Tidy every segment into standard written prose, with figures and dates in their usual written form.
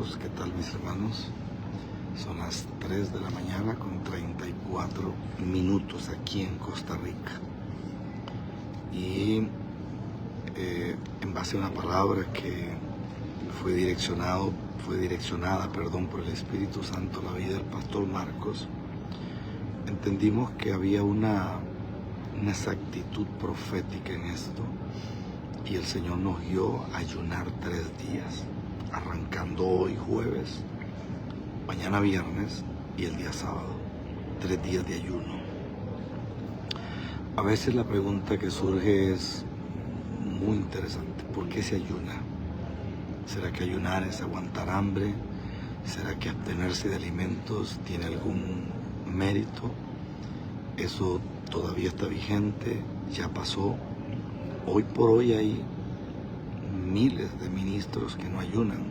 amigos, ¿qué tal mis hermanos? Son las 3 de la mañana con 34 minutos aquí en Costa Rica. Y en base a una palabra que fue direccionada por el Espíritu Santo a la vida del pastor Marcos, entendimos que había una exactitud profética en esto, y el Señor nos guió a ayunar 3 días, arrancando hoy jueves, mañana viernes y el día sábado, 3 días de ayuno. A veces la pregunta que surge es muy interesante: ¿por qué se ayuna? ¿Será que ayunar es aguantar hambre? ¿Será que abstenerse de alimentos tiene algún mérito? Eso todavía está vigente, ya pasó. Hoy por hoy hay miles de ministros que no ayunan.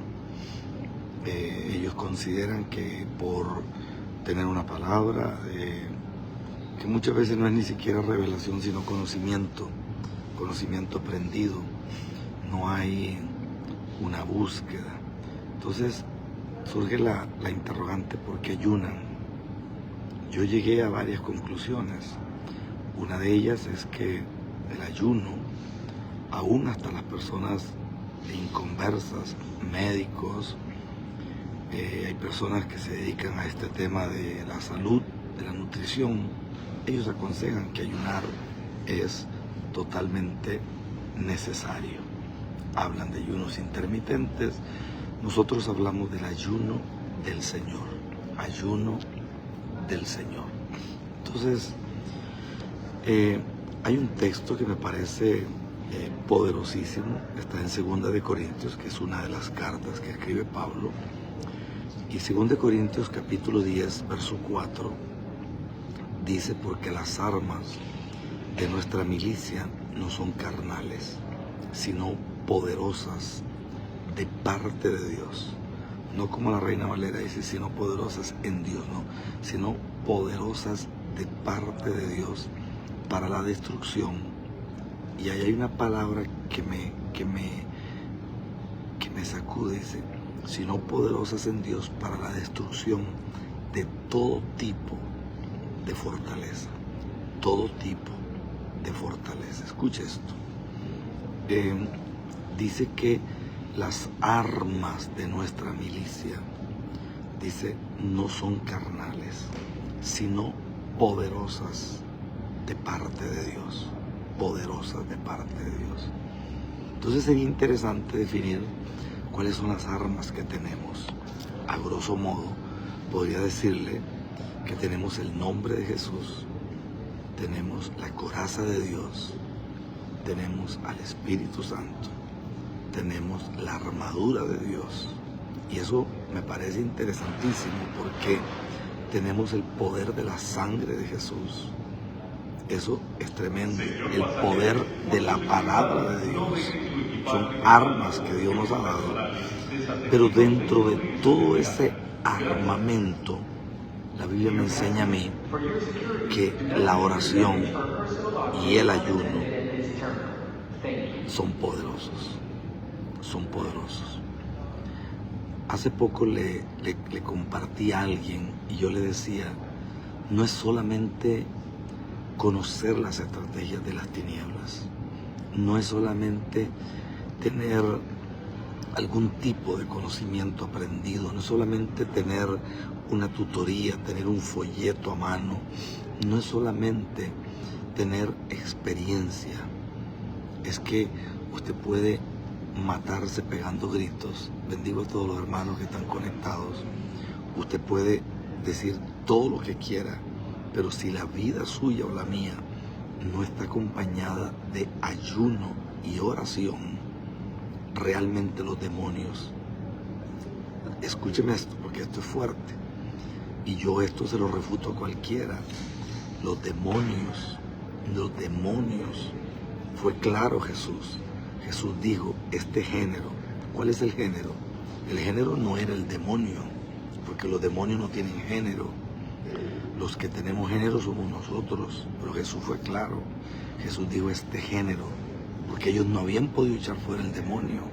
Ellos consideran que por tener una palabra, que muchas veces no es ni siquiera revelación, sino conocimiento aprendido, no hay una búsqueda. Entonces surge la interrogante: ¿por qué ayunan? Yo llegué a varias conclusiones. Una de ellas es que el ayuno, aún hasta las personas inconversas, médicos, hay personas que se dedican a este tema de la salud, de la nutrición, ellos aconsejan que ayunar es totalmente necesario. Hablan de ayunos intermitentes. Nosotros hablamos del ayuno del Señor. Ayuno del Señor. Entonces, hay un texto que me parece poderosísimo. Está en 2 de Corintios, que es una de las cartas que escribe Pablo. Y 2 de Corintios capítulo 10, verso 4, dice: porque las armas de nuestra milicia no son carnales, sino poderosas de parte de Dios. No como la Reina Valera dice, sino poderosas en Dios, no, sino poderosas de parte de Dios para la destrucción. Y ahí hay una palabra que me sacude, dice: sino poderosas en Dios para la destrucción de todo tipo de fortaleza. Todo tipo de fortaleza. Escuche esto. Dice que las armas de nuestra milicia, dice, no son carnales, sino poderosas de parte de Dios. Poderosas de parte de Dios. Entonces sería interesante definir cuáles son las armas que tenemos. A grosso modo, podría decirle que tenemos el nombre de Jesús, tenemos la coraza de Dios, tenemos al Espíritu Santo, tenemos la armadura de Dios. Y eso me parece interesantísimo porque tenemos el poder de la sangre de Jesús. Eso es tremendo. El poder de la palabra de Dios. Son armas que Dios nos ha dado. Pero dentro de todo ese armamento, la Biblia me enseña a mí que la oración y el ayuno son poderosos. Son poderosos. Hace poco le compartí a alguien y yo le decía: no es solamente conocer las estrategias de las tinieblas, no es solamente tener algún tipo de conocimiento aprendido, no es solamente tener una tutoría, tener un folleto a mano, no es solamente tener experiencia. Es que usted puede matarse pegando gritos. Bendigo a todos los hermanos que están conectados. Usted puede decir todo lo que quiera, pero si la vida suya o la mía no está acompañada de ayuno y oración, realmente los demonios, escúcheme esto porque esto es fuerte, y yo esto se lo refuto a cualquiera, los demonios, fue claro Jesús dijo: este género. ¿Cuál es el género? El género no era el demonio, porque los demonios no tienen género. Los que tenemos género somos nosotros, pero Jesús fue claro. Jesús dijo: este género, porque ellos no habían podido echar fuera el demonio.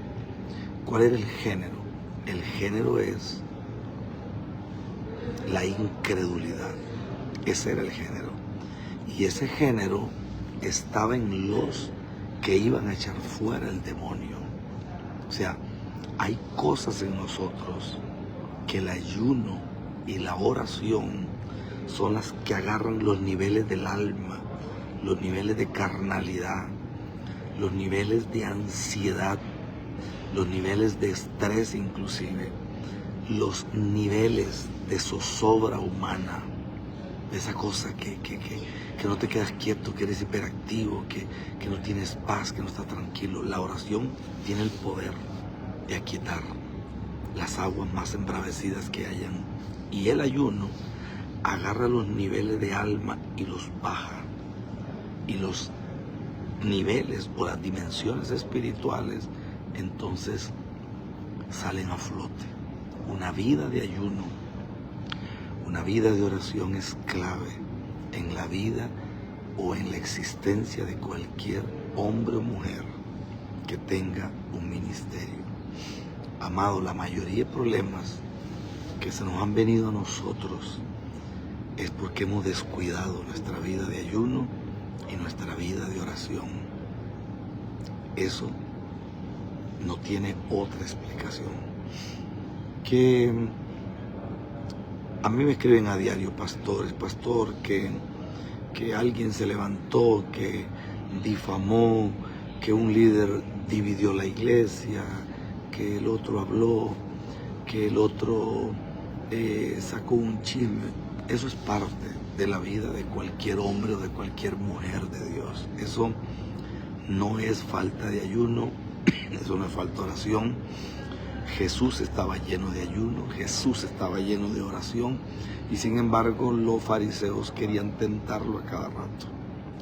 ¿Cuál era el género? El género es la incredulidad. Ese era el género. Y ese género estaba en los que iban a echar fuera el demonio. O sea, hay cosas en nosotros que el ayuno y la oración son las que agarran los niveles del alma, los niveles de carnalidad, los niveles de ansiedad, los niveles de estrés inclusive, los niveles de zozobra humana, esa cosa que no te quedas quieto, que eres hiperactivo, que no tienes paz, que no estás tranquilo. La oración tiene el poder de aquietar las aguas más embravecidas que hayan. Y el ayuno agarra los niveles de alma y los baja. Y los niveles o las dimensiones espirituales entonces salen a flote. Una vida de ayuno, una vida de oración es clave en la vida o en la existencia de cualquier hombre o mujer que tenga un ministerio. Amado, la mayoría de problemas que se nos han venido a nosotros es porque hemos descuidado nuestra vida de ayuno y nuestra vida de oración. Eso no tiene otra explicación. Que a mí me escriben a diario pastores, pastor, que alguien se levantó, que difamó, que un líder dividió la iglesia, que el otro habló, que el otro sacó un chisme. Eso es parte de la vida de cualquier hombre o de cualquier mujer de Dios. Eso no es falta de ayuno, eso no es falta de oración. Jesús estaba lleno de ayuno, Jesús estaba lleno de oración, y sin embargo los fariseos querían tentarlo a cada rato.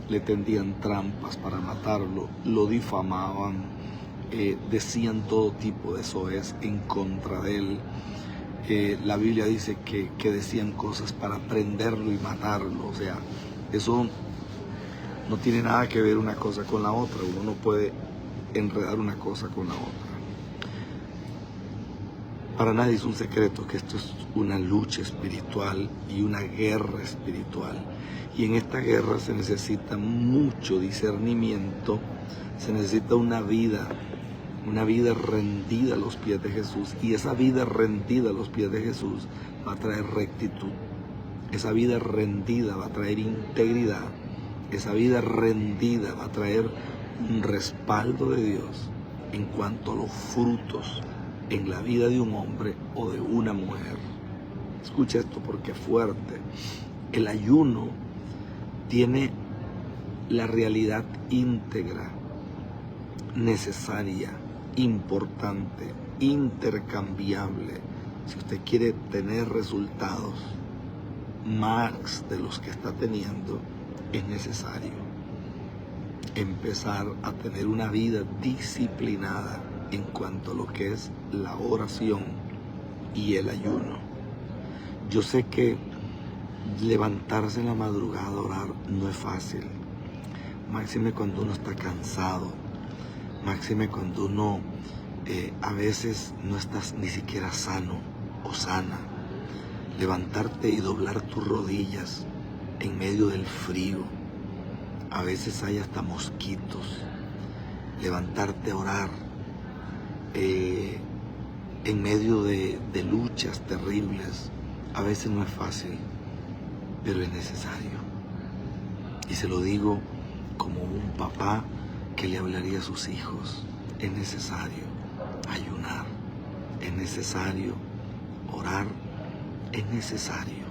Le tendían trampas para matarlo, lo difamaban, decían todo tipo de soez en contra de él. La Biblia dice que decían cosas para prenderlo y matarlo. O sea, eso no tiene nada que ver una cosa con la otra. Uno no puede enredar una cosa con la otra. Para nadie es un secreto que esto es una lucha espiritual y una guerra espiritual. Y en esta guerra se necesita mucho discernimiento, se necesita una vida rendida a los pies de Jesús. Y esa vida rendida a los pies de Jesús va a traer rectitud. Esa vida rendida va a traer integridad. Esa vida rendida va a traer un respaldo de Dios en cuanto a los frutos en la vida de un hombre o de una mujer. Escucha esto porque es fuerte. El ayuno tiene la realidad íntegra, necesaria, importante, intercambiable. Si usted quiere tener resultados más de los que está teniendo, es necesario empezar a tener una vida disciplinada en cuanto a lo que es la oración y el ayuno. Yo sé que levantarse en la madrugada a orar no es fácil, máxime cuando uno está cansado, máxime cuando uno a veces no estás ni siquiera sano o sana. Levantarte y doblar tus rodillas en medio del frío, a veces hay hasta mosquitos. Levantarte a orar en medio de luchas terribles, a veces no es fácil, pero es necesario. Y se lo digo como un papá que le hablaría a sus hijos. Es necesario ayunar, es necesario orar, es necesario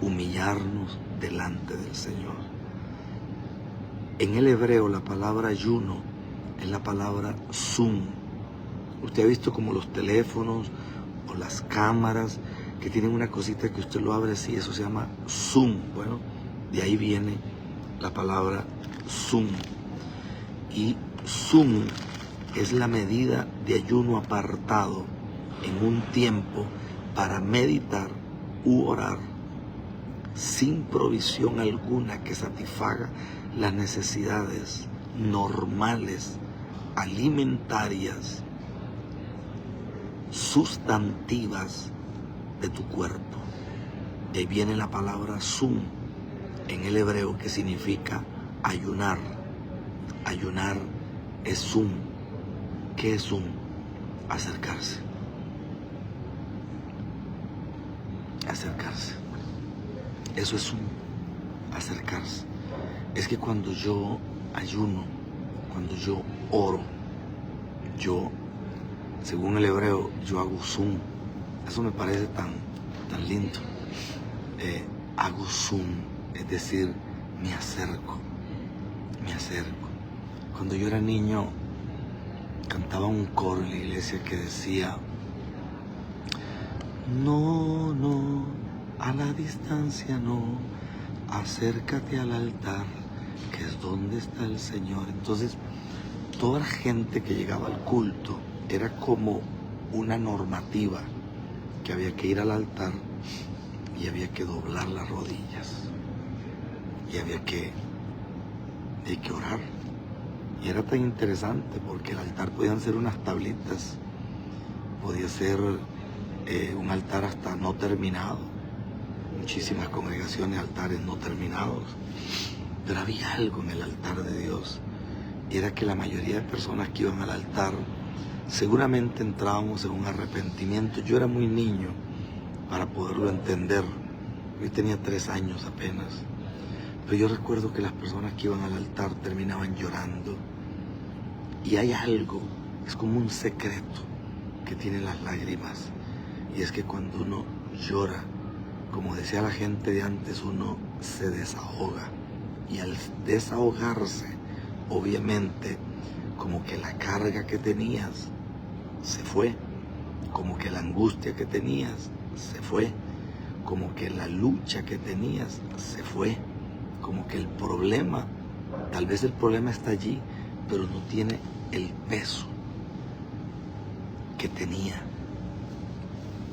humillarnos delante del Señor. En el hebreo la palabra ayuno es la palabra zoom. Usted ha visto como los teléfonos o las cámaras que tienen una cosita que usted lo abre así, eso se llama zoom. Bueno, de ahí viene la palabra zoom. Y zoom es la medida de ayuno apartado en un tiempo para meditar u orar sin provisión alguna que satisfaga las necesidades normales alimentarias sustantivas de tu cuerpo. De ahí viene la palabra sum en el hebreo, que significa ayunar. Ayunar es sum. ¿Qué es sum? Acercarse. Acercarse. Eso es sum. Acercarse. Es que cuando yo ayuno, cuando yo oro, según el hebreo, yo hago zoom. Eso me parece tan lindo. Hago zoom, es decir, me acerco. Cuando yo era niño, cantaba un coro en la iglesia que decía: no, a la distancia no, acércate al altar, que es donde está el Señor. Entonces, toda la gente que llegaba al culto era como una normativa, que había que ir al altar y había que doblar las rodillas y había que orar. Y era tan interesante porque el altar podían ser unas tablitas, podía ser un altar hasta no terminado, muchísimas congregaciones, altares no terminados, pero había algo en el altar de Dios, y era que la mayoría de personas que iban al altar seguramente entrábamos en un arrepentimiento. Yo era muy niño para poderlo entender, yo tenía 3 años apenas, pero yo recuerdo que las personas que iban al altar terminaban llorando, y hay algo, es como un secreto que tienen las lágrimas, y es que cuando uno llora, como decía la gente de antes, uno se desahoga, y al desahogarse, obviamente, como que la carga que tenías se fue, como que la angustia que tenías se fue, como que la lucha que tenías se fue, como que el problema, tal vez el problema está allí, pero no tiene el peso que tenía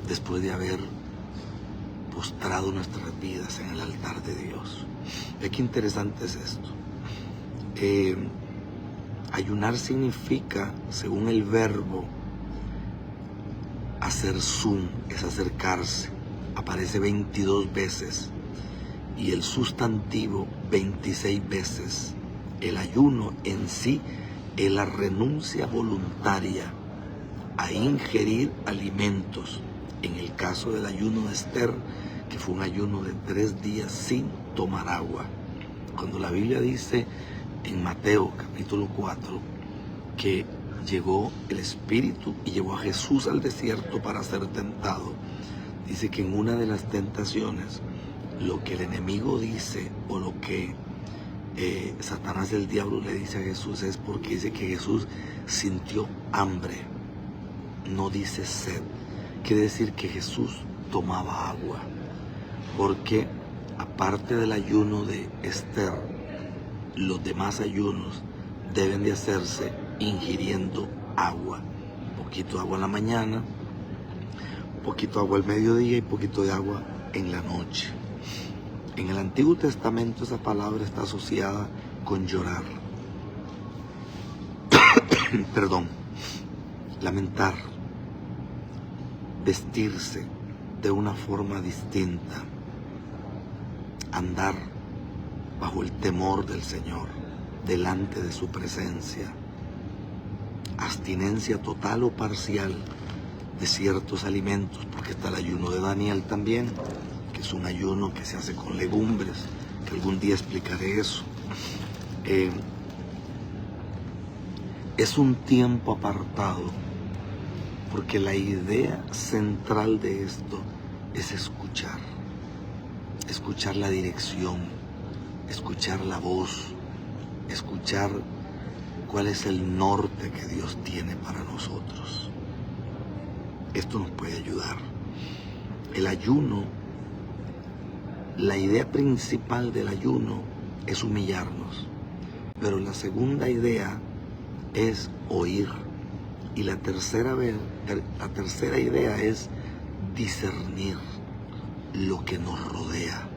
después de haber postrado nuestras vidas en el altar de Dios. Ve qué interesante es esto. Ayunar significa, según el verbo, hacer zoom, es acercarse. Aparece 22 veces y el sustantivo 26 veces. El ayuno en sí es la renuncia voluntaria a ingerir alimentos. En el caso del ayuno de Esther, que fue un ayuno de 3 días sin tomar agua. Cuando la Biblia dice en Mateo capítulo 4 que llegó el Espíritu y llevó a Jesús al desierto para ser tentado, dice que en una de las tentaciones lo que el enemigo dice, o lo que Satanás, el diablo, le dice a Jesús, es porque dice que Jesús sintió hambre, no dice sed. Quiere decir que Jesús tomaba agua, porque aparte del ayuno de Esther, los demás ayunos deben de hacerse ingiriendo agua. Un poquito de agua en la mañana, un poquito de agua al mediodía y un poquito de agua en la noche. En el Antiguo Testamento esa palabra está asociada con llorar. Perdón. Lamentar. Vestirse de una forma distinta. Andar bajo el temor del Señor, delante de su presencia. Abstinencia total o parcial de ciertos alimentos, porque está el ayuno de Daniel también, que es un ayuno que se hace con legumbres, que algún día explicaré eso. Es un tiempo apartado, porque la idea central de esto es escuchar la dirección, escuchar la voz, escuchar cuál es el norte que Dios tiene para nosotros. Esto nos puede ayudar. El ayuno, la idea principal del ayuno es humillarnos, pero la segunda idea es oír, y la tercera idea es discernir lo que nos rodea,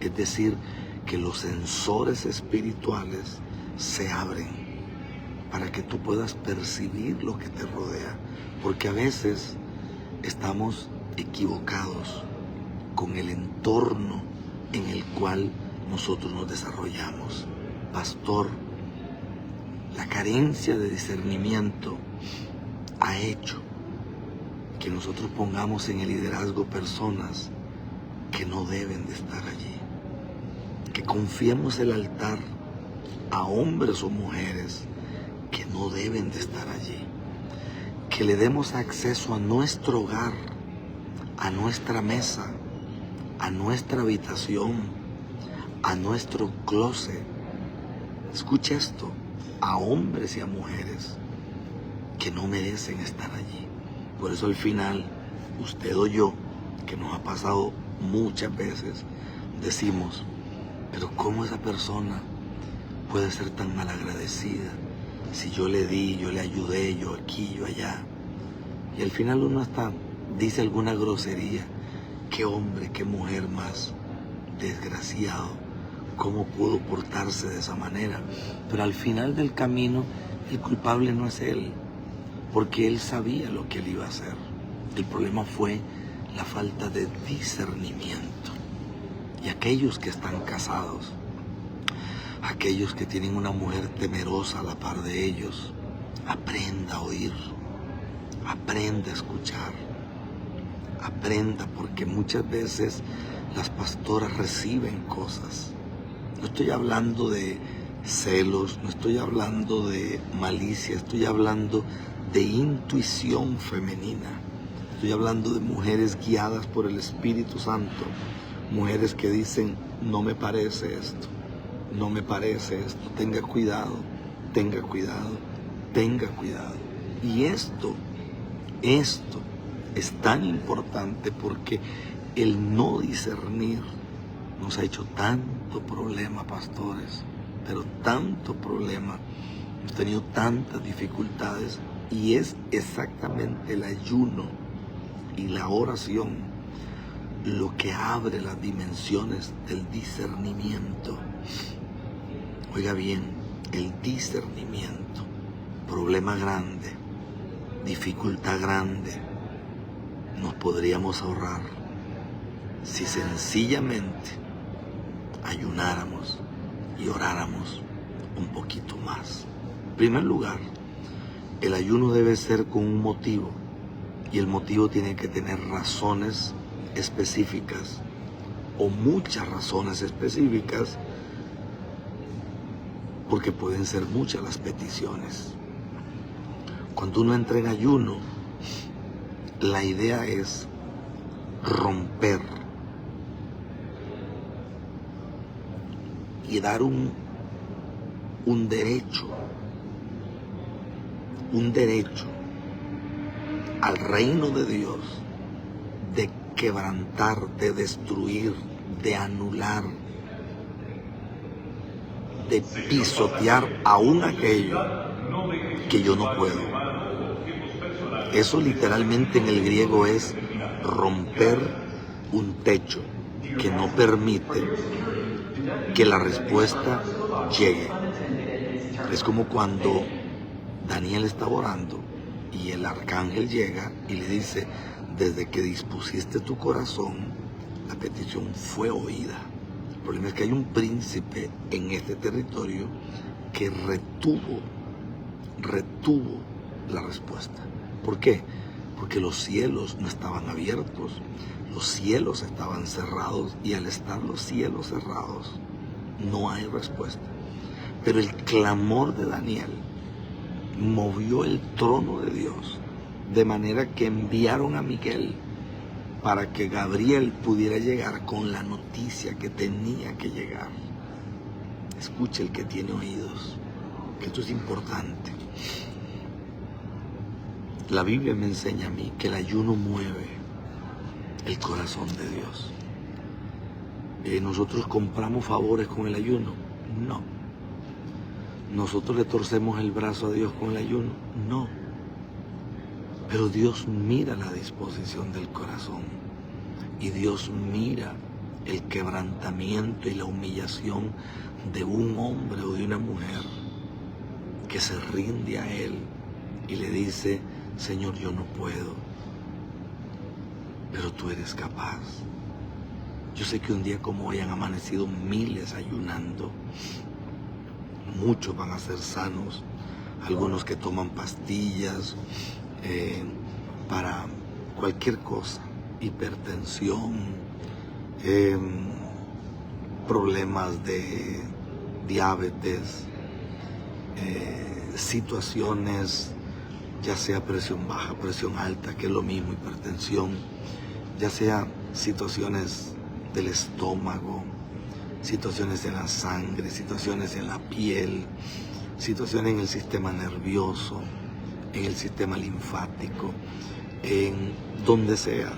es decir, que los sensores espirituales se abren para que tú puedas percibir lo que te rodea, porque a veces estamos equivocados con el entorno en el cual nosotros nos desarrollamos. Pastor, la carencia de discernimiento ha hecho que nosotros pongamos en el liderazgo personas que no deben de estar allí. Que confiemos el altar a hombres o mujeres que no deben de estar allí. Que le demos acceso a nuestro hogar, a nuestra mesa, a nuestra habitación, a nuestro closet. Escucha esto, a hombres y a mujeres que no merecen estar allí. Por eso al final, usted o yo, que nos ha pasado muchas veces, decimos, pero ¿cómo esa persona puede ser tan malagradecida? Si yo le di, yo le ayudé, yo aquí, yo allá. Y al final uno hasta dice alguna grosería. Qué hombre, qué mujer más desgraciado. ¿Cómo pudo portarse de esa manera? Pero al final del camino, el culpable no es él, porque él sabía lo que él iba a hacer. El problema fue la falta de discernimiento. Y aquellos que están casados, aquellos que tienen una mujer temerosa a la par de ellos, aprenda a oír, aprenda a escuchar, aprenda, porque muchas veces las pastoras reciben cosas. No estoy hablando de celos, no estoy hablando de malicia, estoy hablando de intuición femenina. Estoy hablando de mujeres guiadas por el Espíritu Santo, mujeres que dicen, no me parece esto, no me parece esto, tenga cuidado, tenga cuidado, tenga cuidado. Y esto es tan importante porque el no discernir nos ha hecho tanto problema, pastores, pero tanto problema. Hemos tenido tantas dificultades y es exactamente el ayuno y la oración lo que abre las dimensiones del discernimiento. Oiga bien, el discernimiento, problema grande, dificultad grande, nos podríamos ahorrar si sencillamente ayunáramos y oráramos un poquito más. En primer lugar, el ayuno debe ser con un motivo, y el motivo tiene que tener razones específicas o muchas razones específicas, porque pueden ser muchas las peticiones. Cuando uno entra en ayuno, la idea es romper y dar un derecho al reino de Dios de quebrantar, de destruir, de anular, de pisotear aún aquello que yo no puedo. Eso literalmente en el griego es romper un techo que no permite que la respuesta llegue. Es como cuando Daniel estaba orando y el arcángel llega y le dice, desde que dispusiste tu corazón, la petición fue oída. El problema es que hay un príncipe en este territorio que retuvo la respuesta. ¿Por qué? Porque los cielos no estaban abiertos, los cielos estaban cerrados, y al estar los cielos cerrados no hay respuesta. Pero el clamor de Daniel movió el trono de Dios, de manera que enviaron a Miguel para que Gabriel pudiera llegar con la noticia que tenía que llegar. Escuche el que tiene oídos, que esto es importante. La Biblia me enseña a mí que el ayuno mueve el corazón de Dios. ¿Nosotros compramos favores con el ayuno? No. ¿Nosotros le torcemos el brazo a Dios con el ayuno? No. Pero Dios mira la disposición del corazón, y Dios mira el quebrantamiento y la humillación de un hombre o de una mujer que se rinde a Él y le dice, Señor, yo no puedo, pero tú eres capaz. Yo sé que un día como hoy han amanecido miles ayunando. Muchos van a ser sanos, algunos que toman pastillas para cualquier cosa, hipertensión, problemas de diabetes, situaciones, ya sea presión baja, presión alta, que es lo mismo, hipertensión, ya sea situaciones del estómago, situaciones en la sangre, situaciones en la piel, situaciones en el sistema nervioso, en el sistema linfático, en donde sea.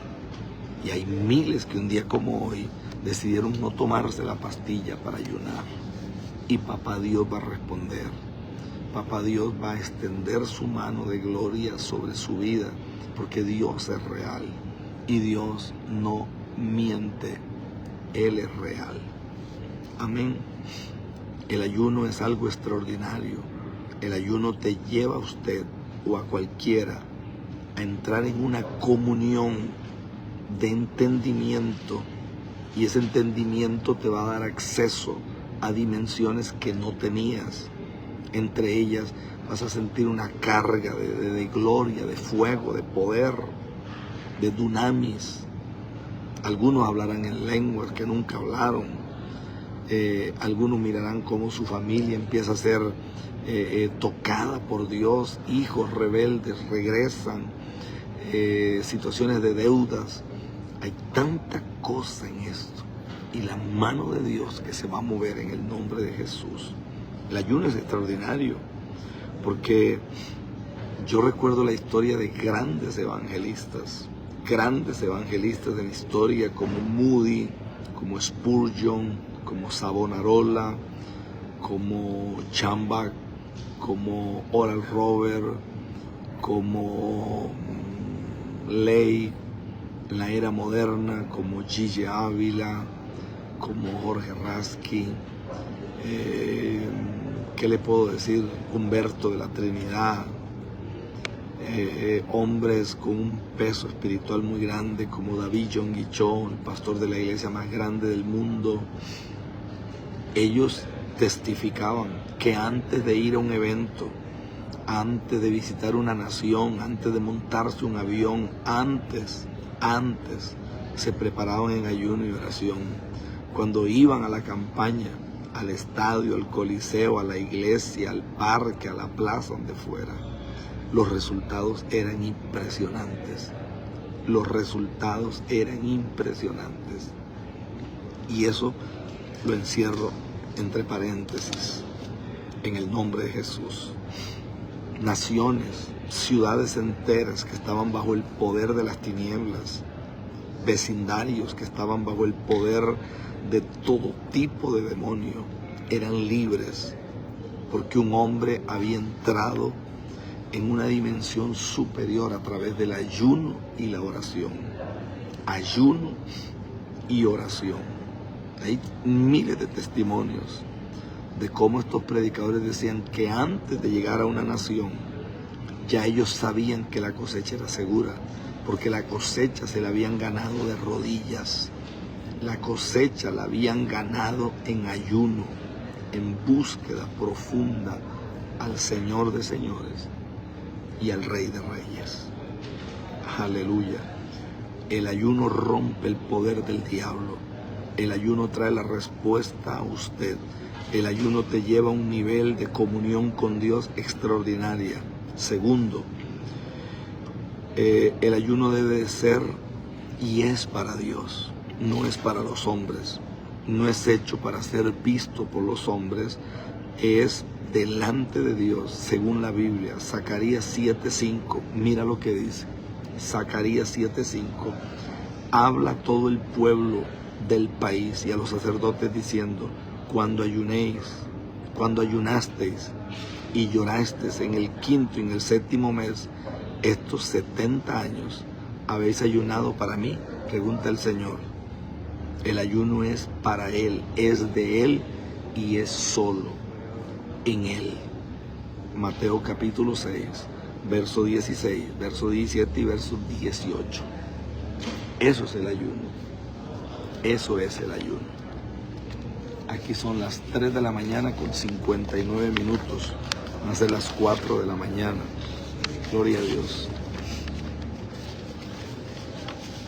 Y hay miles que un día como hoy decidieron no tomarse la pastilla para ayunar. Y Papá Dios va a responder. Papá Dios va a extender su mano de gloria sobre su vida, porque Dios es real y Dios no miente. Él es real. Amén. El ayuno es algo extraordinario. El ayuno te lleva a usted o a cualquiera a entrar en una comunión de entendimiento, y ese entendimiento te va a dar acceso a dimensiones que no tenías. Entre ellas vas a sentir una carga de gloria, de fuego, de poder, de dunamis. Algunos hablarán en lenguas que nunca hablaron. Algunos mirarán cómo su familia empieza a ser tocada por Dios. Hijos rebeldes regresan. Situaciones de deudas. Hay tanta cosa en esto. Y la mano de Dios que se va a mover en el nombre de Jesús. El ayuno es extraordinario, porque yo recuerdo la historia de grandes evangelistas de la historia, como Moody, como Spurgeon, como Savonarola, como Chambach, como Oral Roberts, como Ley en la era moderna, como Gigi Ávila, como Jorge Rasky, ¿qué le puedo decir? Humberto de la Trinidad, hombres con un peso espiritual muy grande, como David John Guichón, el pastor de la iglesia más grande del mundo. Ellos testificaban que antes de ir a un evento, antes de visitar una nación, antes de montarse un avión, antes se preparaban en ayuno y oración. Cuando iban a la campaña, al estadio, al coliseo, a la iglesia, al parque, a la plaza, donde fuera, los resultados eran impresionantes. Los resultados eran impresionantes. Y eso lo encierro entre paréntesis, en el nombre de Jesús. Naciones, ciudades enteras que estaban bajo el poder de las tinieblas, vecindarios que estaban bajo el poder de todo tipo de demonio, eran libres, porque un hombre había entrado en una dimensión superior a través del ayuno y la oración. Ayuno y oración. Hay miles de testimonios de cómo estos predicadores decían que antes de llegar a una nación, ya ellos sabían que la cosecha era segura, porque la cosecha se la habían ganado de rodillas. La cosecha la habían ganado en ayuno, en búsqueda profunda al Señor de señores y al Rey de reyes. Aleluya. El ayuno rompe el poder del diablo. El ayuno trae la respuesta a usted. El ayuno te lleva a un nivel de comunión con Dios extraordinaria. Segundo, el ayuno debe de ser y es para Dios, no es para los hombres. No es hecho para ser visto por los hombres, es delante de Dios, según la Biblia. Zacarías 7:5, mira lo que dice. Zacarías 7:5, habla a todo el pueblo del país y a los sacerdotes diciendo: cuando ayunéis, cuando ayunasteis y llorasteis en el 5º y en el 7º mes, estos 70 años, ¿habéis ayunado para mí?, pregunta el Señor. El ayuno es para Él, es de Él y es solo en Él. Mateo capítulo 6, verso 16, verso 17 y verso 18. Eso es el ayuno. Eso es el ayuno. Aquí son las 3 de la mañana con 59 minutos. Van a ser las 4 de la mañana. Gloria a Dios.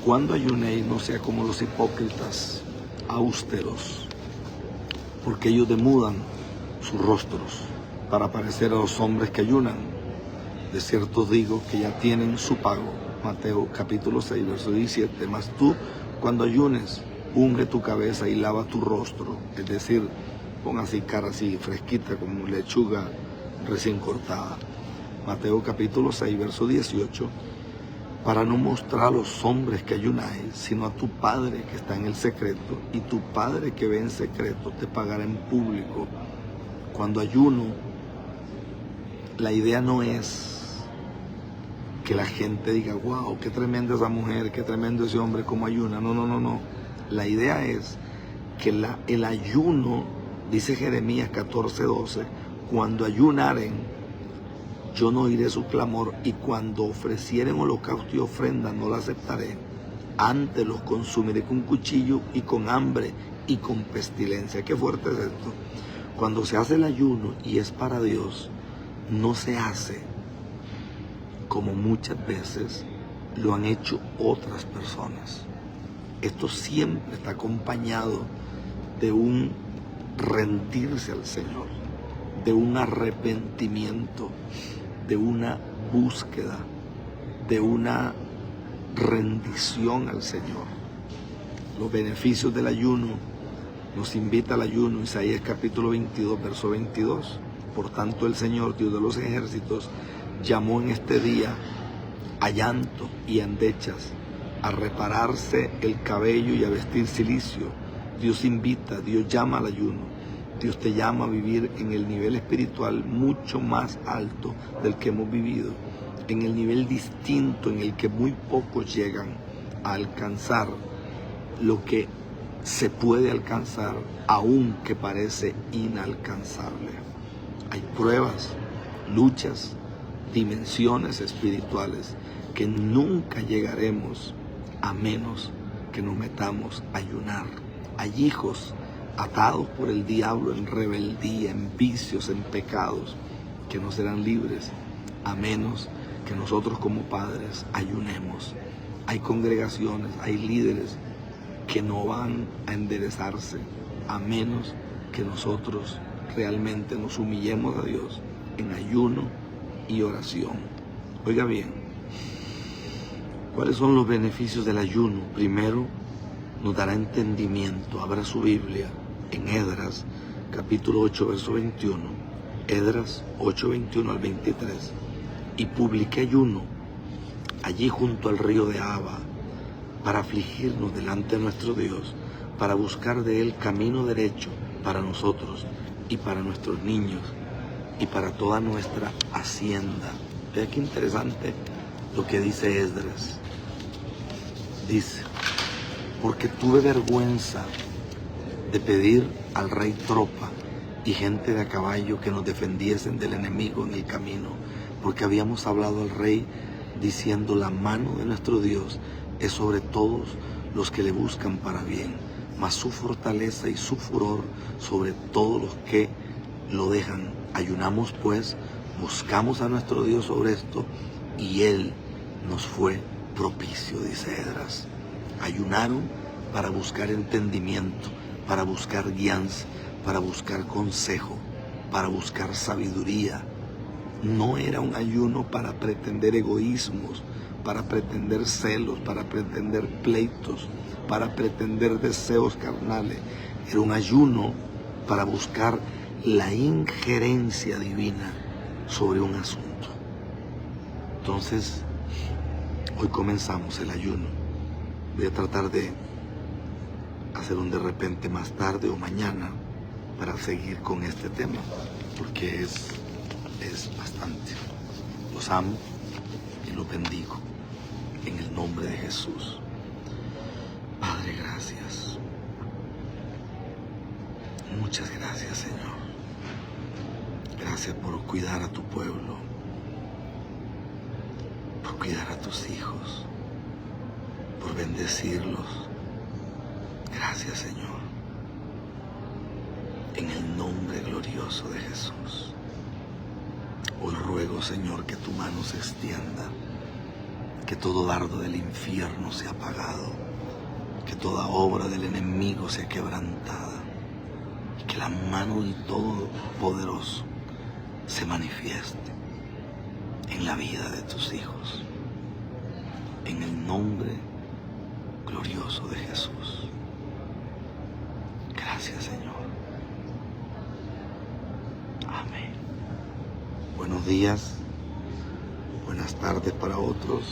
Cuando ayunéis, no sea como los hipócritas, austeros, porque ellos demudan sus rostros para parecer a los hombres que ayunan. De cierto digo que ya tienen su pago. Mateo capítulo 6, verso 17. Mas tú, cuando ayunes, unge tu cabeza y lava tu rostro. Es decir, pon así cara así fresquita como lechuga recién cortada. Mateo capítulo 6, verso 18. Para no mostrar a los hombres que ayunáis, sino a tu Padre que está en el secreto, y tu Padre que ve en secreto te pagará en público. Cuando ayuno, la idea no es que la gente diga, wow, qué tremenda esa mujer, qué tremendo ese hombre, cómo ayuna. No. La idea es que el ayuno, dice Jeremías 14:12, cuando ayunaren, yo no oiré su clamor, y cuando ofrecieren holocausto y ofrenda, no la aceptaré. Antes los consumiré con cuchillo y con hambre y con pestilencia. Qué fuerte es esto. Cuando se hace el ayuno y es para Dios, no se hace como muchas veces lo han hecho otras personas. Esto siempre está acompañado de un rendirse al Señor, de un arrepentimiento, de una búsqueda, de una rendición al Señor. Los beneficios del ayuno, nos invita al ayuno, Isaías capítulo 22, verso 22. Por tanto, el Señor, Dios de los ejércitos, llamó en este día a llanto y a endechas, a repararse el cabello y a vestir cilicio. Dios invita, Dios llama al ayuno. Dios te llama a vivir en el nivel espiritual mucho más alto del que hemos vivido, en el nivel distinto en el que muy pocos llegan a alcanzar lo que se puede alcanzar, aunque parece inalcanzable. Hay pruebas, luchas, dimensiones espirituales que nunca llegaremos a menos que nos metamos a ayunar. Hay hijos atados por el diablo en rebeldía, en vicios, en pecados, que no serán libres a menos que nosotros como padres ayunemos. Hay congregaciones, hay líderes que no van a enderezarse a menos que nosotros realmente nos humillemos a Dios en ayuno y oración. Oiga bien, ¿cuáles son los beneficios del ayuno? Primero, nos dará entendimiento. Abra su Biblia en Esdras, capítulo 8, verso 21. Esdras 8, 21 al 23. Y publiqué ayuno allí junto al río de Ahava, para afligirnos delante de nuestro Dios, para buscar de Él camino derecho para nosotros y para nuestros niños y para toda nuestra hacienda. Vea qué interesante lo que dice Esdras. Dice, porque tuve vergüenza de pedir al rey tropa y gente de a caballo que nos defendiesen del enemigo en el camino, porque habíamos hablado al rey diciendo, la mano de nuestro Dios es sobre todos los que le buscan para bien, mas su fortaleza y su furor sobre todos los que lo dejan. Ayunamos pues, buscamos a nuestro Dios sobre esto, y Él nos fue propicio, dice Esdras. Ayunaron para buscar entendimiento, para buscar guianza, para buscar consejo, para buscar sabiduría. No era un ayuno para pretender egoísmos, para pretender celos, para pretender pleitos, para pretender deseos carnales. Era un ayuno para buscar la injerencia divina sobre un asunto. Entonces, hoy comenzamos el ayuno. Voy a tratar de hacer un de repente más tarde o mañana para seguir con este tema, porque es bastante. Los amo y los bendigo en el nombre de Jesús. Padre, gracias. Muchas gracias, Señor. Gracias por cuidar a tu pueblo, por cuidar a tus hijos, por bendecirlos. Gracias, Señor. En el nombre glorioso de Jesús. Hoy ruego, Señor, que tu mano se extienda, que todo dardo del infierno sea apagado, que toda obra del enemigo sea quebrantada, y que la mano del Todopoderoso se manifieste en la vida de tus hijos. En el nombre glorioso de Jesús. Gracias, Señor. Amén. Buenos días, buenas tardes para otros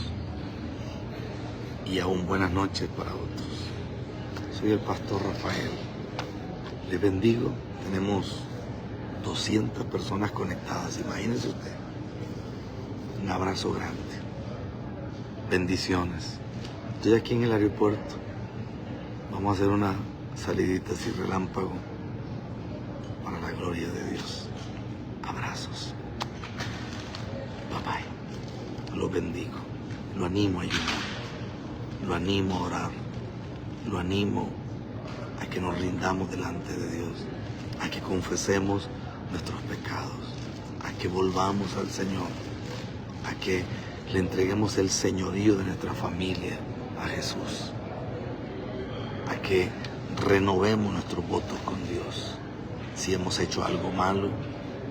y aún buenas noches para otros. Soy el pastor Rafael. Les bendigo. Tenemos 200 personas conectadas. Imagínense usted. Un abrazo grande. Bendiciones. Estoy aquí en el aeropuerto. Vamos a hacer una salidita así relámpago para la gloria de Dios. Abrazos. Bye bye. Lo bendigo. Lo animo a ayudar. Lo animo a orar. Lo animo a que nos rindamos delante de Dios. A que confesemos nuestros pecados. A que volvamos al Señor. A que le entreguemos el señorío de nuestra familia a Jesús. A que renovemos nuestros votos con Dios. Si hemos hecho algo malo,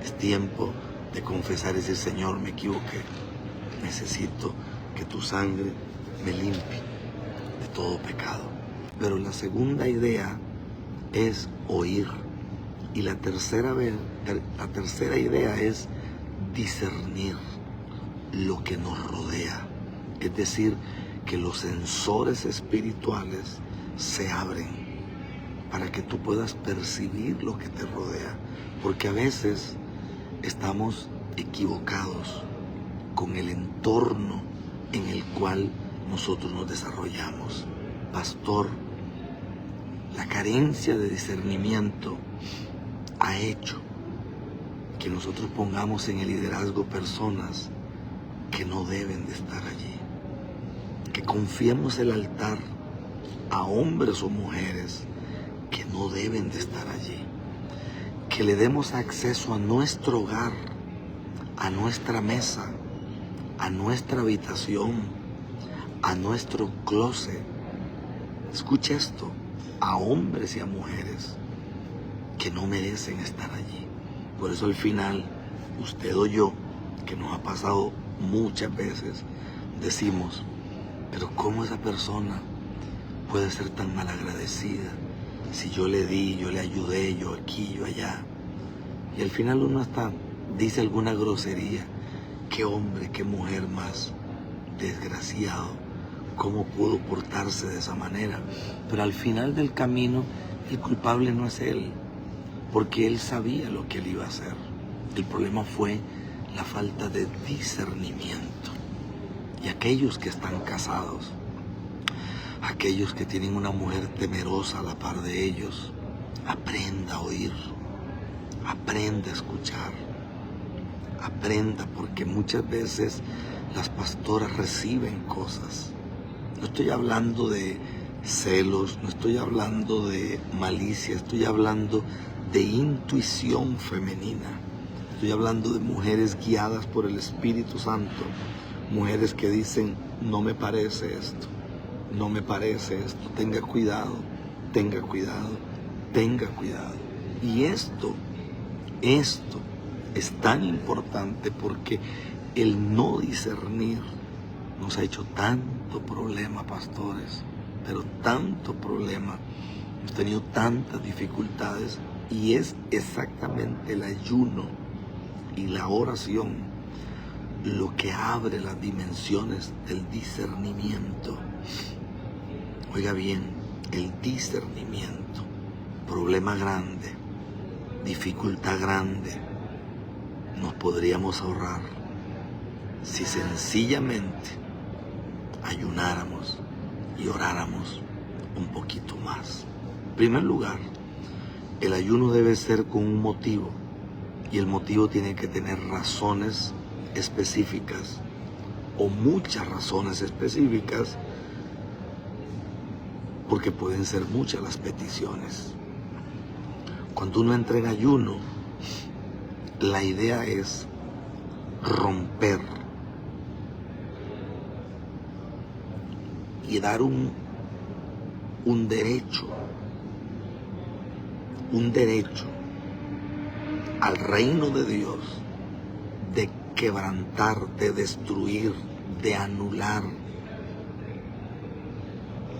es tiempo de confesar y decir: Señor, me equivoqué. Necesito que tu sangre me limpie de todo pecado. Pero la segunda idea es oír. Y la tercera idea es discernir lo que nos rodea. Es decir, que los sensores espirituales se abren para que tú puedas percibir lo que te rodea. Porque a veces estamos equivocados con el entorno en el cual nosotros nos desarrollamos. Pastor, la carencia de discernimiento ha hecho que nosotros pongamos en el liderazgo personas que no deben de estar allí. Que confiemos el altar a hombres o mujeres que no deben de estar allí. Que le demos acceso a nuestro hogar, a nuestra mesa, a nuestra habitación, a nuestro closet. Escucha esto, a hombres y a mujeres que no merecen estar allí. Por eso al final, usted o yo, que nos ha pasado muchas veces, decimos: pero ¿cómo esa persona puede ser tan malagradecida? Si yo le di, yo le ayudé, yo aquí, yo allá. Y al final uno hasta dice alguna grosería. Qué hombre, qué mujer más desgraciado. ¿Cómo pudo portarse de esa manera? Pero al final del camino, el culpable no es él, porque él sabía lo que él iba a hacer. El problema fue la falta de discernimiento. Y aquellos que están casados, aquellos que tienen una mujer temerosa a la par de ellos, aprenda a oír, aprenda a escuchar, aprenda, porque muchas veces las pastoras reciben cosas. No estoy hablando de celos, no estoy hablando de malicia, estoy hablando de intuición femenina. Estoy hablando de mujeres guiadas por el Espíritu Santo, mujeres que dicen: no me parece esto, no me parece esto, tenga cuidado, tenga cuidado, tenga cuidado. Y esto es tan importante porque el no discernir nos ha hecho tanto problema, pastores, pero tanto problema. Hemos tenido tantas dificultades y es exactamente el ayuno y la oración lo que abre las dimensiones del discernimiento. Oiga bien, el discernimiento, problema grande, dificultad grande, nos podríamos ahorrar si sencillamente ayunáramos y oráramos un poquito más. En primer lugar, el ayuno debe ser con un motivo, y el motivo tiene que tener razones específicas o muchas razones específicas porque pueden ser muchas las peticiones. Cuando uno entra en ayuno, la idea es romper y dar un derecho al reino de Dios de quebrantar, de destruir, de anular,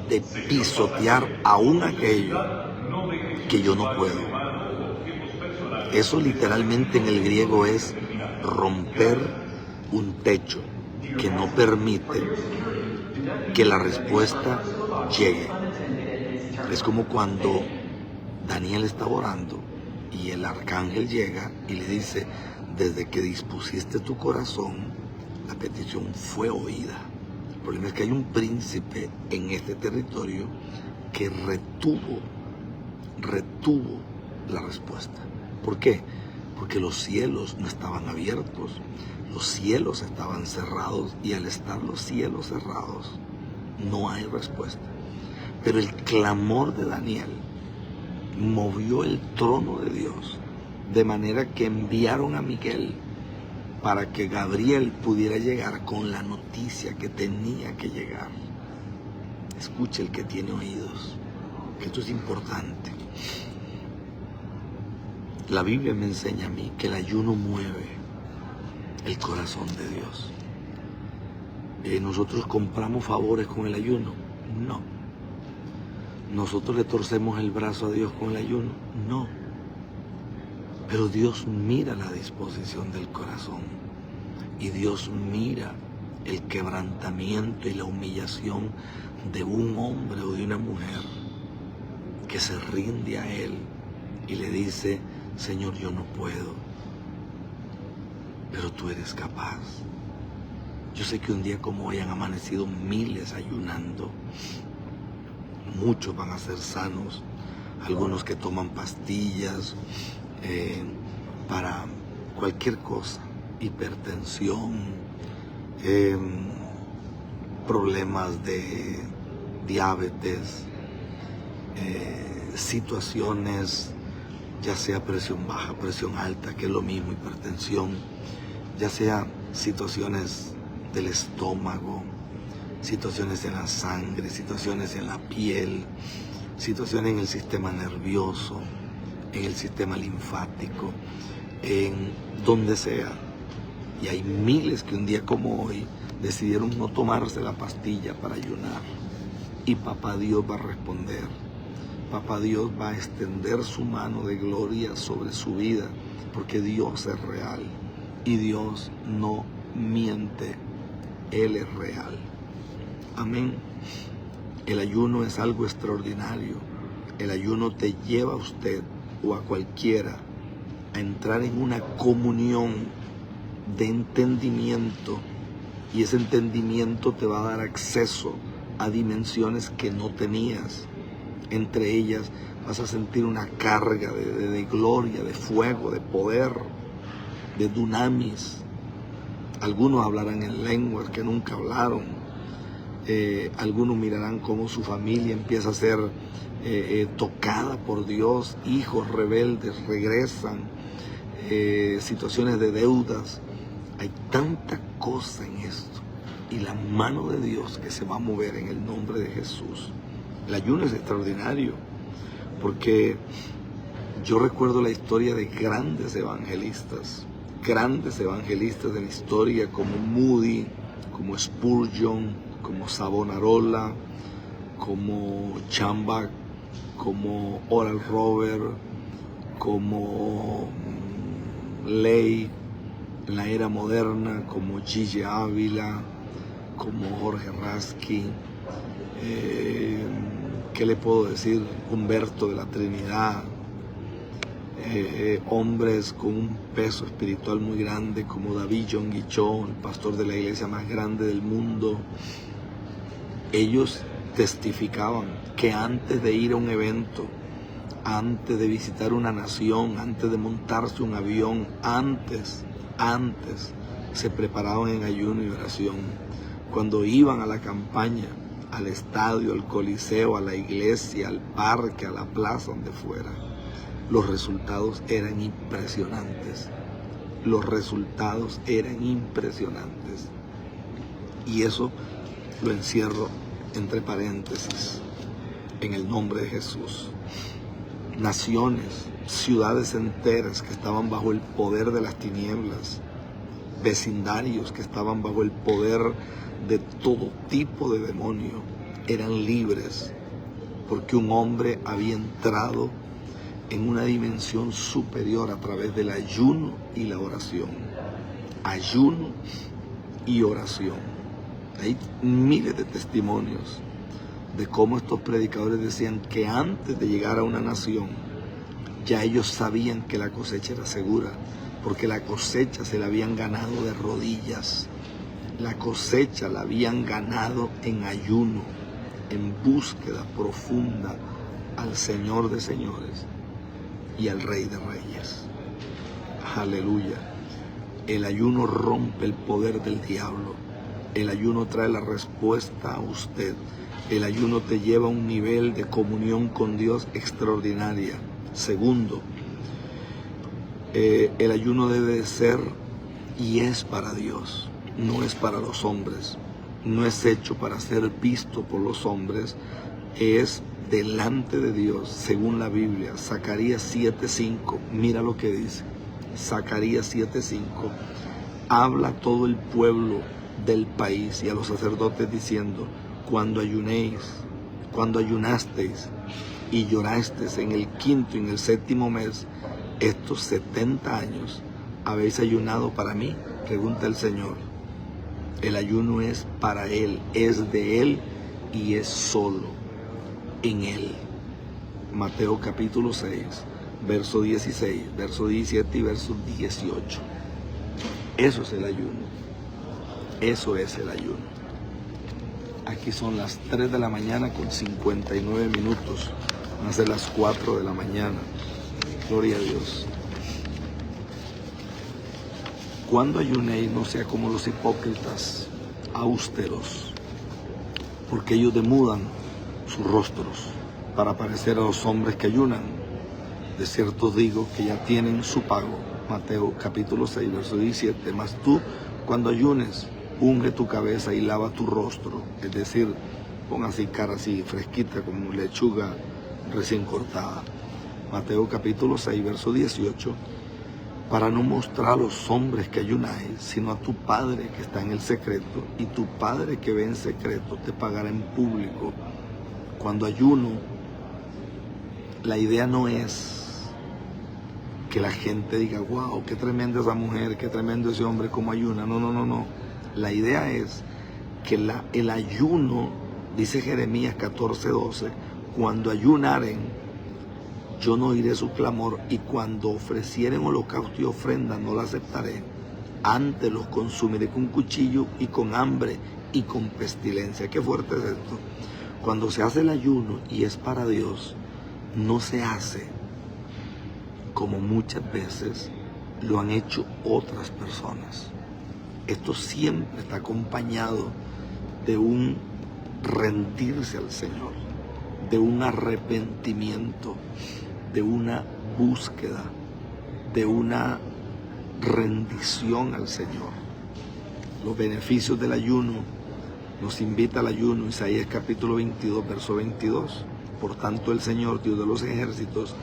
de pisotear aún aquello que yo no puedo. Eso literalmente en el griego es romper un techo que no permite que la respuesta llegue. Es como cuando Daniel estaba orando y el arcángel llega y le dice: desde que dispusiste tu corazón, la petición fue oída. El problema es que hay un príncipe en este territorio que retuvo la respuesta. ¿Por qué? Porque los cielos no estaban abiertos, los cielos estaban cerrados, y al estar los cielos cerrados no hay respuesta. Pero el clamor de Daniel movió el trono de Dios, de manera que enviaron a Miguel para que Gabriel pudiera llegar con la noticia que tenía que llegar. Escuche el que tiene oídos, que esto es importante. La Biblia me enseña a mí que el ayuno mueve el corazón de Dios. ¿Nosotros compramos favores con el ayuno? No. ¿Nosotros le torcemos el brazo a Dios con el ayuno? No. Pero Dios mira la disposición del corazón, y Dios mira el quebrantamiento y la humillación de un hombre o de una mujer que se rinde a Él y le dice: Señor, yo no puedo, pero tú eres capaz. Yo sé que un día como hoy han amanecido miles ayunando. Muchos van a ser sanos, algunos que toman pastillas para cualquier cosa, hipertensión, problemas de diabetes, situaciones, ya sea presión baja, presión alta, que es lo mismo, hipertensión, ya sea situaciones del estómago, situaciones en la sangre, situaciones en la piel, situaciones en el sistema nervioso, en el sistema linfático, en donde sea. Y hay miles que un día como hoy decidieron no tomarse la pastilla para ayunar. Y Papá Dios va a responder. Papá Dios va a extender su mano de gloria sobre su vida, porque Dios es real y Dios no miente. Él es real. Amén. El ayuno es algo extraordinario. El ayuno te lleva a usted o a cualquiera a entrar en una comunión de entendimiento, y ese entendimiento te va a dar acceso a dimensiones que no tenías. Entre ellas vas a sentir una carga de gloria, de fuego, de poder, de dunamis. Algunos hablarán en lenguas que nunca hablaron. Algunos mirarán cómo su familia empieza a ser tocada por Dios. Hijos rebeldes regresan. Situaciones de deudas. Hay tanta cosa en esto. Y la mano de Dios que se va a mover en el nombre de Jesús. El ayuno es extraordinario, porque yo recuerdo la historia de grandes evangelistas de la historia, como Moody, como Spurgeon, como Savonarola, como Chambach, como Oral Roberts, como Ley en la era moderna, como Gigi Ávila, como Jorge Rasky, ¿qué le puedo decir? Humberto de la Trinidad, hombres con un peso espiritual muy grande, como David John Guichon, el pastor de la iglesia más grande del mundo. Ellos testificaban que antes de ir a un evento, antes de visitar una nación, antes de montarse un avión, antes se preparaban en ayuno y oración. Cuando iban a la campaña, al estadio, al coliseo, a la iglesia, al parque, a la plaza, donde fuera. Los resultados eran impresionantes. Los resultados eran impresionantes. Y eso lo encierro entre paréntesis, en el nombre de Jesús. Naciones, ciudades enteras que estaban bajo el poder de las tinieblas, vecindarios que estaban bajo el poder de todo tipo de demonio, eran libres porque un hombre había entrado en una dimensión superior a través del ayuno y la oración. Ayuno y oración. Hay miles de testimonios de cómo estos predicadores decían que antes de llegar a una nación, ya ellos sabían que la cosecha era segura, porque la cosecha se la habían ganado de rodillas. La cosecha la habían ganado en ayuno, en búsqueda profunda al Señor de señores y al Rey de reyes. Aleluya. El ayuno rompe el poder del diablo. El ayuno trae la respuesta a usted. El ayuno te lleva a un nivel de comunión con Dios extraordinaria. Segundo, el ayuno debe de ser y es para Dios, no es para los hombres. No es hecho para ser visto por los hombres, es delante de Dios, según la Biblia. Zacarías 7:5, mira lo que dice. Zacarías 7:5, habla a todo el pueblo del país y a los sacerdotes diciendo: cuando ayunasteis y llorasteis en el 5º y en el 7º mes, estos 70 años, ¿habéis ayunado para mí? Pregunta el Señor. El ayuno es para Él, es de Él y es solo en Él. Mateo capítulo 6, verso 16, verso 17 y verso 18. Eso es el ayuno. Eso es el ayuno. Aquí son las 3 de la mañana con 59 minutos. Van a ser las 4 de la mañana. Gloria a Dios. Cuando ayunéis, no sea como los hipócritas, austeros, porque ellos demudan sus rostros para parecer a los hombres que ayunan. De cierto os digo que ya tienen su pago. Mateo capítulo 6, verso 17. Mas tú, cuando ayunes, unge tu cabeza y lava tu rostro. Es decir, pon así cara así fresquita como lechuga recién cortada. Mateo capítulo 6, verso 18. Para no mostrar a los hombres que ayunáis, sino a tu Padre que está en el secreto, y tu Padre que ve en secreto te pagará en público. Cuando ayuno, la idea no es que la gente diga: wow, qué tremenda esa mujer, qué tremendo ese hombre como ayuna. No. La idea es que el ayuno, dice Jeremías 14:12, cuando ayunaren, yo no oiré su clamor, y cuando ofrecieren holocausto y ofrenda no la aceptaré. Antes los consumiré con cuchillo y con hambre y con pestilencia. Qué fuerte es esto. Cuando se hace el ayuno y es para Dios, no se hace como muchas veces lo han hecho otras personas. Esto siempre está acompañado de un rendirse al Señor, de un arrepentimiento, de una búsqueda, de una rendición al Señor. Los beneficios del ayuno, nos invita al ayuno, Isaías capítulo 22, verso 22. Por tanto, el Señor, Dios de los ejércitos,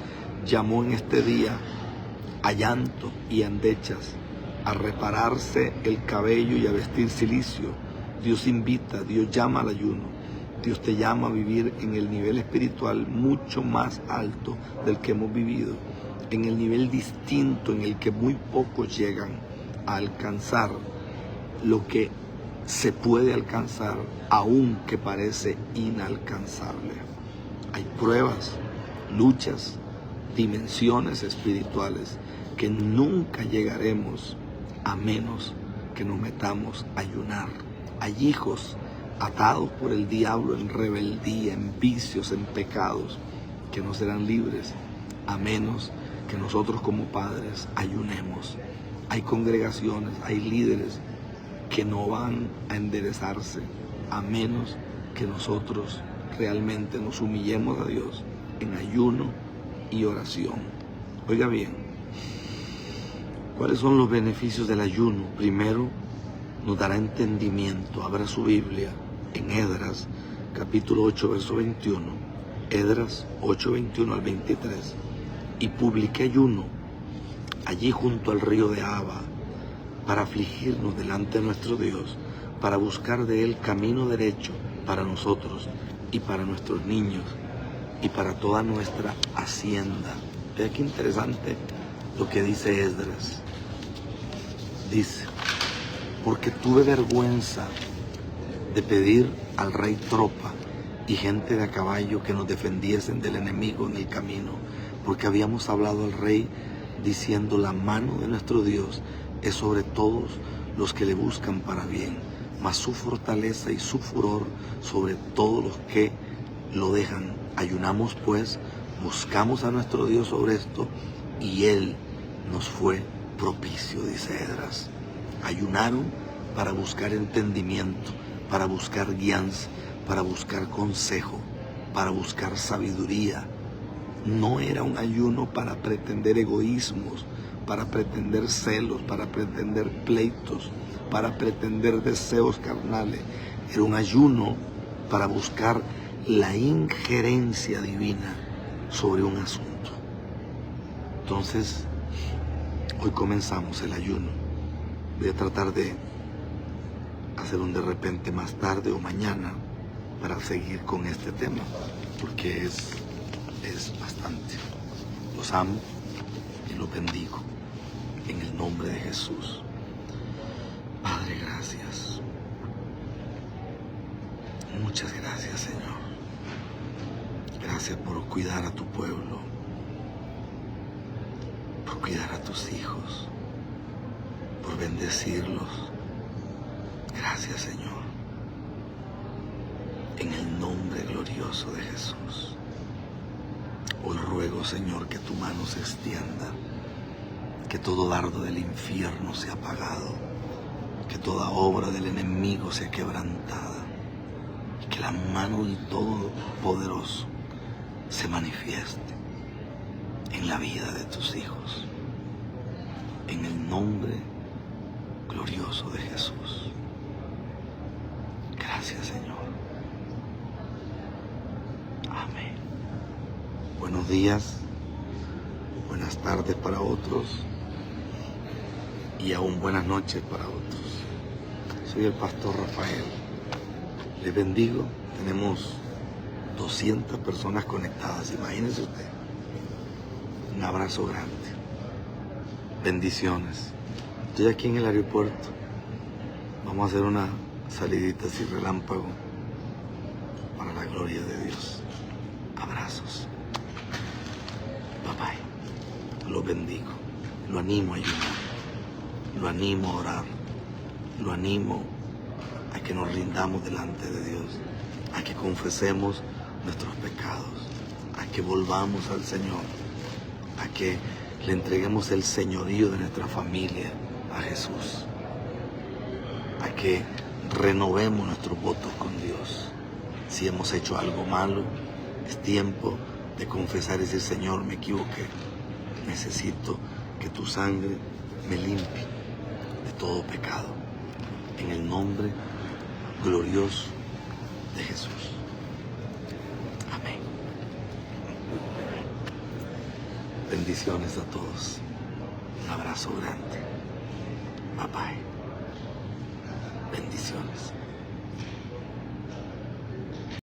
llamó en este día a llanto y a endechas, a repararse el cabello y a vestir cilicio. Dios invita, Dios llama al ayuno. Dios te llama a vivir en el nivel espiritual mucho más alto del que hemos vivido, en el nivel distinto en el que muy pocos llegan a alcanzar lo que se puede alcanzar, aunque parece inalcanzable. Hay pruebas, luchas, dimensiones espirituales que nunca llegaremos a menos que nos metamos a ayunar. Hay hijos atados por el diablo en rebeldía, en vicios, en pecados, que no serán libres a menos que nosotros como padres ayunemos. Hay congregaciones, hay líderes que no van a enderezarse a menos que nosotros realmente nos humillemos a Dios en ayuno y oración. Oiga bien, ¿cuáles son los beneficios del ayuno? Primero, nos dará entendimiento. Abra su Biblia en Esdras, capítulo 8, verso 21. Esdras 8, 21 al 23. Y publiqué ayuno allí junto al río de Ahava, para afligirnos delante de nuestro Dios, para buscar de Él camino derecho para nosotros y para nuestros niños y para toda nuestra hacienda. Vea qué interesante lo que dice Esdras. Dice, porque tuve vergüenza de pedir al rey tropa y gente de a caballo que nos defendiesen del enemigo en el camino, porque habíamos hablado al rey diciendo, la mano de nuestro Dios es sobre todos los que le buscan para bien, mas su fortaleza y su furor sobre todos los que lo dejan. Ayunamos pues, buscamos a nuestro Dios sobre esto, y Él nos fue propicio, dice Esdras. Ayunaron para buscar entendimiento, para buscar guianza, para buscar consejo, para buscar sabiduría. No era un ayuno para pretender egoísmos, para pretender celos, para pretender pleitos, para pretender deseos carnales. Era un ayuno para buscar la injerencia divina sobre un asunto. Entonces, hoy comenzamos el ayuno. Voy a tratar de hacer un de repente más tarde o mañana para seguir con este tema, porque es bastante. Los amo y los bendigo en el nombre de Jesús. Padre, gracias. Muchas gracias, Señor. Gracias por cuidar a tu pueblo, por cuidar a tus hijos, por bendecirlos. Gracias, Señor. En el nombre glorioso de Jesús. Hoy ruego, Señor, que tu mano se extienda, que todo dardo del infierno sea apagado, que toda obra del enemigo sea quebrantada, y que la mano del Todopoderoso se manifieste en la vida de tus hijos, en el nombre glorioso de Jesús. Gracias, Señor. Amén. Buenos días, buenas tardes para otros y aún buenas noches para otros. Soy el pastor Rafael. Les bendigo. Tenemos 200 personas conectadas. Imagínense usted. Un abrazo grande. Bendiciones. Estoy aquí en el aeropuerto. Vamos a hacer una salidita así relámpago para la gloria de Dios. Abrazos. Bye bye. Lo bendigo. Lo animo a ayunar. Lo animo a orar. Lo animo a que nos rindamos delante de Dios. A que confesemos nuestros pecados. A que volvamos al Señor. A que le entreguemos el señorío de nuestra familia a Jesús. A que renovemos nuestros votos con Dios. Si hemos hecho algo malo, es tiempo de confesar y decir, Señor, me equivoqué. Necesito que tu sangre me limpie de todo pecado. En el nombre glorioso de Jesús. Amén. Bendiciones a todos. Un abrazo grande. Bye bye. Bendiciones.